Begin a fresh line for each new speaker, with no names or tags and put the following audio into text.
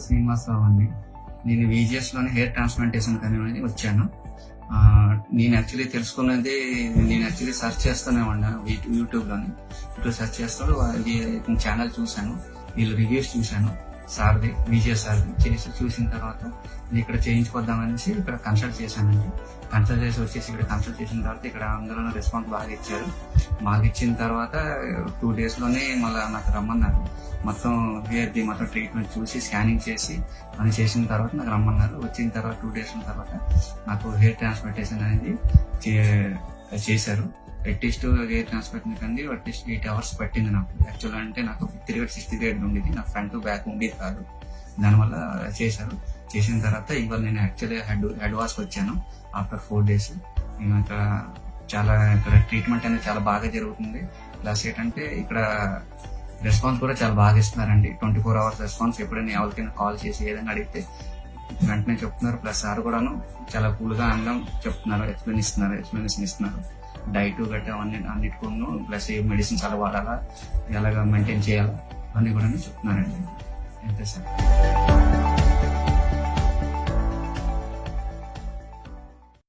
శ్రీనివాసరావు అండి. నేను VGS లోని హెయిర్ ట్రాన్స్ప్లాంటేషన్ అనేది వచ్చాను. నేను యాక్చువల్లీ సెర్చ్ చేస్తూనే ఉన్నాను యూట్యూబ్లోని. సెర్చ్ చేస్తాడు ఛానల్ చూశాను, వీళ్ళు రివ్యూస్ చూశాను సార్ది, VGS సార్ది. చూసిన తర్వాత ఇక్కడ చేయించుకొద్దామనేసి ఇక్కడ కన్సల్ట్ చేశానండి. కన్సల్ట్ చేసిన తర్వాత ఇక్కడ అందరూ రెస్పాన్స్ బాగా ఇచ్చారు. బాగా ఇచ్చిన తర్వాత 2 daysలోనే మళ్ళీ నాకు రమ్మన్నారు. మొత్తం హెయిర్ది మొత్తం ట్రీట్మెంట్ చూసి స్కానింగ్ చేసి అని చేసిన తర్వాత నాకు రమ్మన్నారు. వచ్చిన తర్వాత 2 days తర్వాత నాకు హెయిర్ ట్రాన్స్ప్లాంటేషన్ అనేది చేశారు. అట్లీస్ట్ హెయిర్ ట్రాన్స్ప్లాంటేషన్ కండి అట్లీస్ట్ 8 hours పట్టింది నాకు. యాక్చువల్ అంటే నాకు 5th grade 6th grade ఉండేది, నాకు ఫ్రంట్ బ్యాక్ ఉండేది కాదు. దానివల్ల చేశారు. చేసిన తర్వాత ఇవాళ నేను యాక్చువల్లీ హెడ్ వాష్కి వచ్చాను ఆఫ్టర్ 4 days. నేను ఇక్కడ ట్రీట్మెంట్ అనేది చాలా బాగా జరుగుతుంది. ప్లస్ ఏంటంటే ఇక్కడ రెస్పాన్స్ కూడా చాలా బాగా ఇస్తున్నారండి. 24 hours రెస్పాన్స్. ఎప్పుడైనా ఎవరికైనా కాల్ చేసి ఏదైనా అడిగితే వెంటనే చెప్తున్నారు. ప్లస్ సార్ కూడాను చాలా కూల్గా అందం చెప్తున్నారు, ఎక్స్ప్లెనేషన్ ఇస్తున్నారు. డైట్ గట్రా అన్నిటికూను ప్లస్ మెడిసిన్స్ అలా వాడాలా, ఎలాగా మెయింటైన్ చేయాలా అన్నీ కూడా చెప్తున్నారండి. అంతే సార్.